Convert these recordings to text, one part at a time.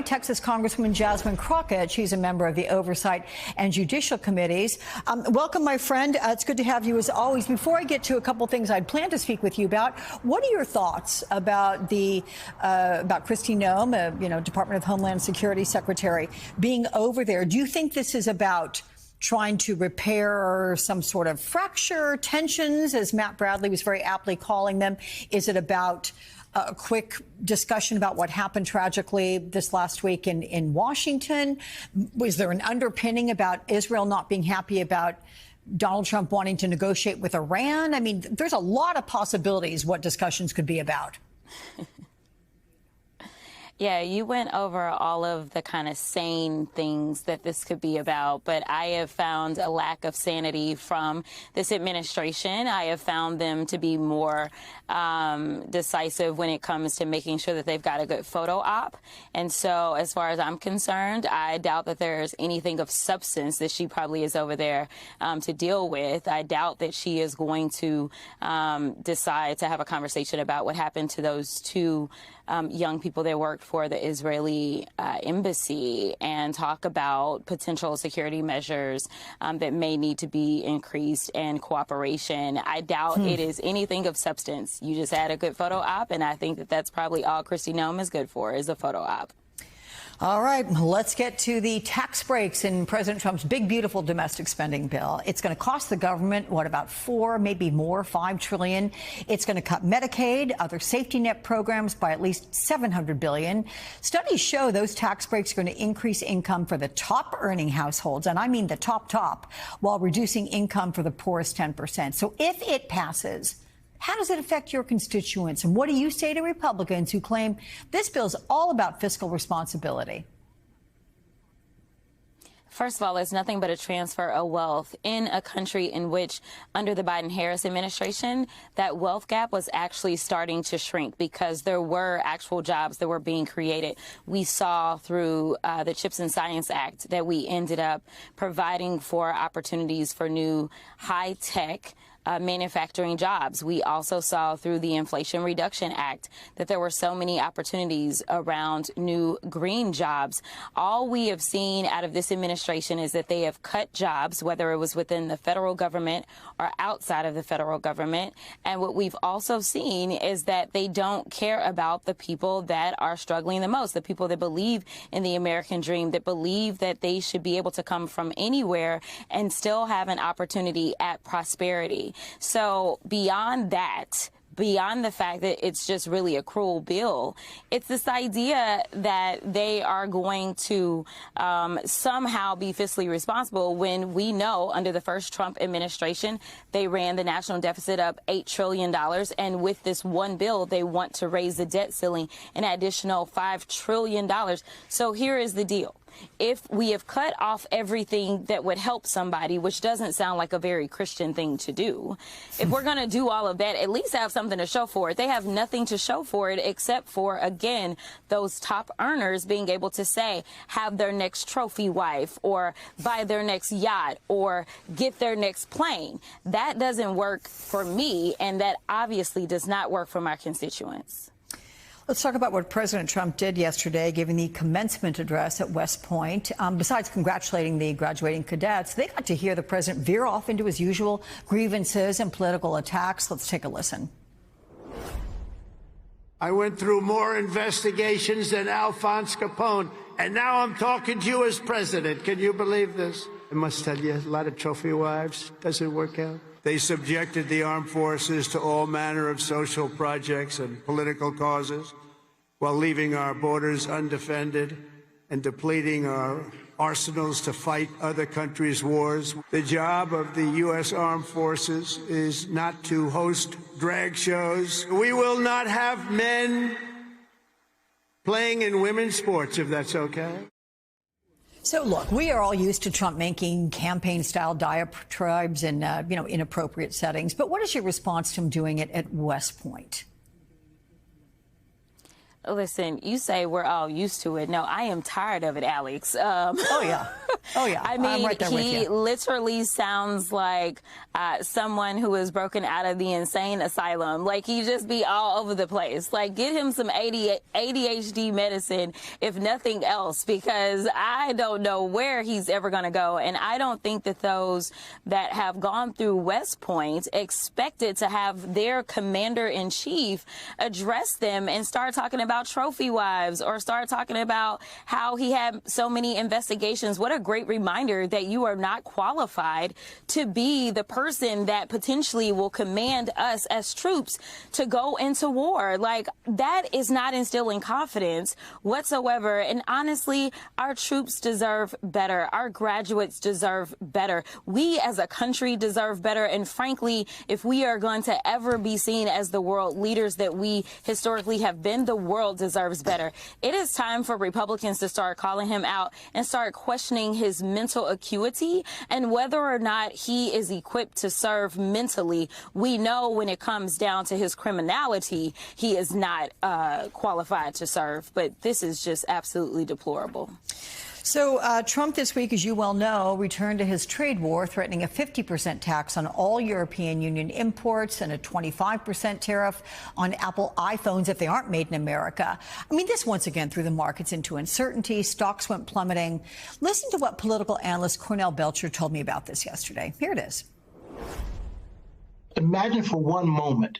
Texas Congresswoman Jasmine Crockett. She's a member of the Oversight and Judicial Committees. Welcome, my friend. It's good to have you as always. Before I get to a couple things I'd planned to speak with you about, what are your thoughts about about Kristi Noem, Department of Homeland Security Secretary, being over there? Do you think this is about trying to repair some sort of fracture, tensions, as Matt Bradley was very aptly calling them? Is it about a quick discussion about what happened tragically this last week in Washington? Was there an underpinning about Israel not being happy about Donald Trump wanting to negotiate with Iran? I mean, there's a lot of possibilities what discussions could be about. Yeah, you went over all of the kind of sane things that this could be about, but I have found a lack of sanity from this administration. I have found them to be more decisive when it comes to making sure that they've got a good photo op. And so as far as I'm concerned, I doubt that there's anything of substance that she probably is over there to deal with. I doubt that she is going to decide to have a conversation about what happened to those two young people that worked for the Israeli embassy and talk about potential security measures that may need to be increased and cooperation. I doubt it is anything of substance. You just had a good photo op, and I think that that's probably all Kristi Noem is good for, is a photo op. All right, let's get to the tax breaks in President Trump's big, beautiful domestic spending bill. It's going to cost the government, what, about maybe more, $5 trillion. It's going to cut Medicaid, other safety net programs by at least $700 billion. Studies show those tax breaks are going to increase income for the top earning households, and I mean the top, while reducing income for the poorest 10%. So if it passes, how does it affect your constituents? And what do you say to Republicans who claim this bill is all about fiscal responsibility? First of all, it's nothing but a transfer of wealth in a country in which, under the Biden-Harris administration, that wealth gap was actually starting to shrink because there were actual jobs that were being created. We saw through the CHIPS and Science Act that we ended up providing for opportunities for new high-tech manufacturing jobs. We also saw through the Inflation Reduction Act that there were so many opportunities around new green jobs. All we have seen out of this administration is that they have cut jobs, whether it was within the federal government or outside of the federal government. And what we've also seen is that they don't care about the people that are struggling the most, the people that believe in the American dream, that believe that they should be able to come from anywhere and still have an opportunity at prosperity. So beyond that, beyond the fact that it's just really a cruel bill, it's this idea that they are going to somehow be fiscally responsible when we know under the first Trump administration, they ran the national deficit up $8 trillion. And with this one bill, they want to raise the debt ceiling an additional $5 trillion. So here is the deal. If we have cut off everything that would help somebody, which doesn't sound like a very Christian thing to do, if we're going to do all of that, at least have something to show for it. They have nothing to show for it except for, again, those top earners being able to say, have their next trophy wife or buy their next yacht or get their next plane. That doesn't work for me, and that obviously does not work for my constituents. Let's talk about what President Trump did yesterday, giving the commencement address at West Point. Besides congratulating the graduating cadets, they got to hear the president veer off into his usual grievances and political attacks. Let's take a listen. I went through more investigations than Alphonse Capone, and now I'm talking to you as president. Can you believe this? I must tell you, a lot of trophy wives. Doesn't work out. They subjected the armed forces to all manner of social projects and political causes while leaving our borders undefended and depleting our arsenals to fight other countries' wars. The job of the U.S. Armed Forces is not to host drag shows. We will not have men playing in women's sports, if that's okay. So, look, we are all used to Trump making campaign-style diatribes in, inappropriate settings. But what is your response to him doing it at West Point? Listen, you say we're all used to it. No, I am tired of it, Alex. Oh, yeah. Oh, yeah. I mean, I'm right there with he you. literally sounds like someone who is broken out of the insane asylum. Like, he just be all over the place. Like, get him some ADHD medicine, if nothing else, because I don't know where he's ever going to go. And I don't think that those that have gone through West Point expected to have their commander-in-chief address them and start talking about trophy wives or start talking about how he had so many investigations. What a great reminder that you are not qualified to be the person that potentially will command us as troops to go into war. Like, that is not instilling confidence whatsoever. And honestly, our troops deserve better. Our graduates deserve better. We as a country deserve better. And frankly, if we are going to ever be seen as the world leaders that we historically have been, the world deserves better. It is time for Republicans to start calling him out and start questioning his mental acuity and whether or not he is equipped to serve mentally. We know when it comes down to his criminality, he is not qualified to serve. But this is just absolutely deplorable. So Trump this week, as you well know, returned to his trade war, threatening a 50% tax on all European Union imports and a 25% tariff on Apple iPhones if they aren't made in America. I mean, this once again threw the markets into uncertainty. Stocks went plummeting. Listen to what political analyst Cornell Belcher told me about this yesterday. Here it is. Imagine for one moment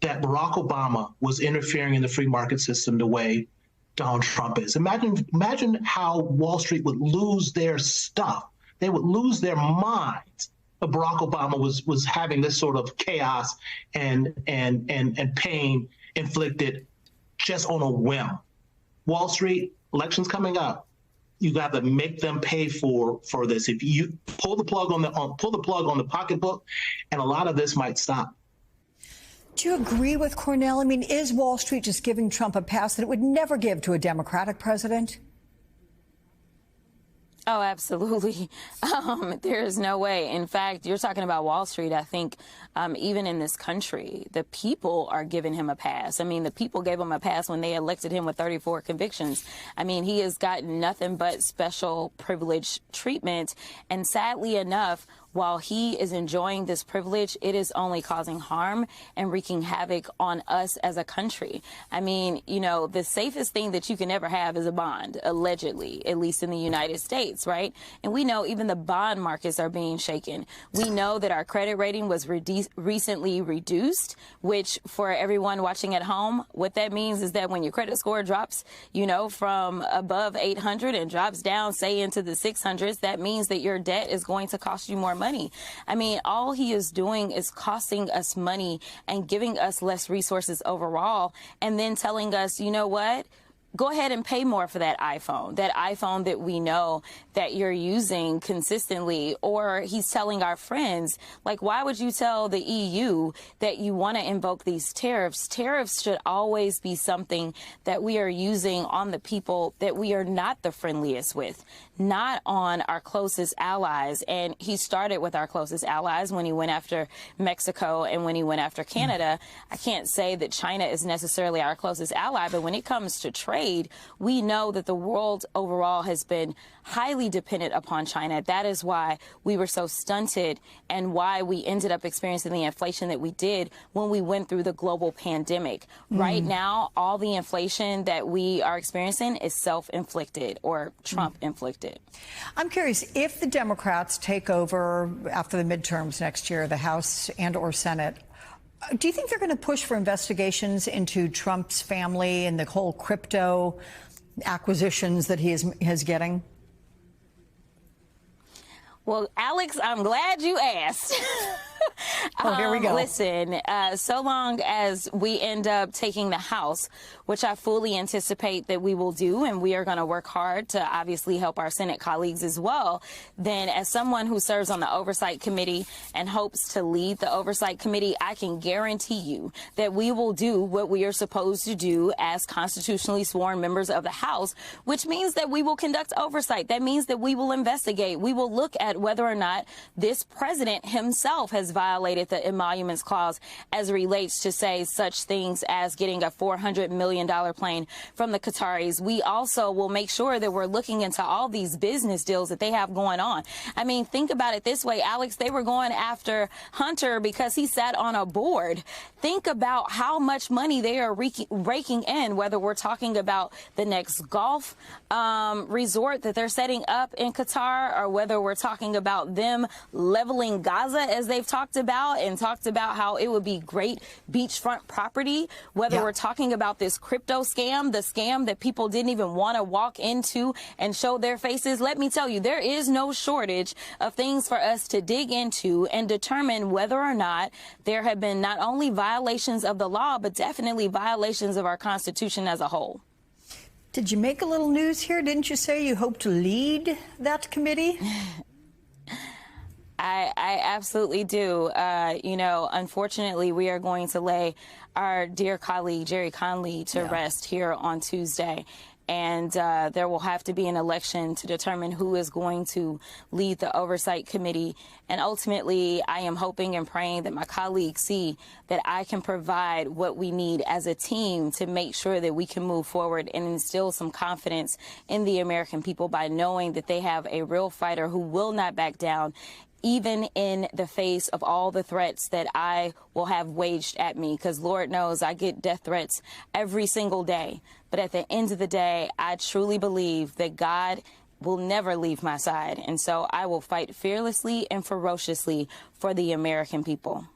that Barack Obama was interfering in the free market system the way Donald Trump is. Imagine how Wall Street would lose their stuff. They would lose their minds if Barack Obama was having this sort of chaos and pain inflicted just on a whim. Wall Street, elections coming up. You got to make them pay for this. If you pull the plug on the pocketbook, and a lot of this might stop. Do you agree with Cornell? I mean, is Wall Street just giving Trump a pass that it would never give to a Democratic president? Oh, absolutely. There is no way. In fact, you're talking about Wall Street. I think even in this country, the people are giving him a pass. I mean, the people gave him a pass when they elected him with 34 convictions. I mean, he has gotten nothing but special privilege treatment. And sadly enough, while he is enjoying this privilege, it is only causing harm and wreaking havoc on us as a country. I mean, you know, the safest thing that you can ever have is a bond, allegedly, at least in the United States, right? And we know even the bond markets are being shaken. We know that our credit rating was recently reduced, which for everyone watching at home, what that means is that when your credit score drops, you know, from above 800 and drops down, say, into the 600s, that means that your debt is going to cost you more money. I mean, all he is doing is costing us money and giving us less resources overall, and then telling us, you know what? Go ahead and pay more for that iPhone that we know that you're using consistently. Or he's telling our friends, like, why would you tell the EU that you want to invoke these tariffs? Tariffs should always be something that we are using on the people that we are not the friendliest with, not on our closest allies. And he started with our closest allies when he went after Mexico and when he went after Canada. I can't say that China is necessarily our closest ally, but when it comes to trade, we know that the world overall has been highly dependent upon China. That is why we were so stunted and why we ended up experiencing the inflation that we did when we went through the global pandemic. Right now, all the inflation that we are experiencing is self-inflicted or Trump-inflicted. I'm curious, if the Democrats take over after the midterms next year, the House and or Senate, do you think they're going to push for investigations into Trump's family and the whole crypto acquisitions that he is getting? Well, Alex, I'm glad you asked. Oh, here we go. Listen, so long as we end up taking the House, which I fully anticipate that we will do, and we are going to work hard to obviously help our Senate colleagues as well, then as someone who serves on the Oversight Committee and hopes to lead the Oversight Committee, I can guarantee you that we will do what we are supposed to do as constitutionally sworn members of the House, which means that we will conduct oversight. That means that we will investigate. We will look at whether or not this president himself has violated the emoluments clause as it relates to, say, such things as getting a $400 million plane from the Qataris. We also will make sure that we're looking into all these business deals that they have going on. I mean, think about it this way, Alex. They were going after Hunter because he sat on a board. Think about how much money they are raking in, whether we're talking about the next golf resort that they're setting up in Qatar, or whether we're talking about them leveling Gaza, as they've talked about, and talked about how it would be great beachfront property, whether we're talking about this crypto scam, the scam that people didn't even want to walk into and show their faces. Let me tell you, there is no shortage of things for us to dig into and determine whether or not there have been not only violations of the law, but definitely violations of our Constitution as a whole. Did you make a little news here? Didn't you say you hope to lead that committee? I absolutely do. You know, unfortunately, we are going to lay our dear colleague, Jerry Conley, to rest here on Tuesday. And there will have to be an election to determine who is going to lead the Oversight Committee. And ultimately, I am hoping and praying that my colleagues see that I can provide what we need as a team to make sure that we can move forward and instill some confidence in the American people by knowing that they have a real fighter who will not back down, even in the face of all the threats that I will have waged at me, because Lord knows I get death threats every single day. But at the end of the day, I truly believe that God will never leave my side. And so I will fight fearlessly and ferociously for the American people.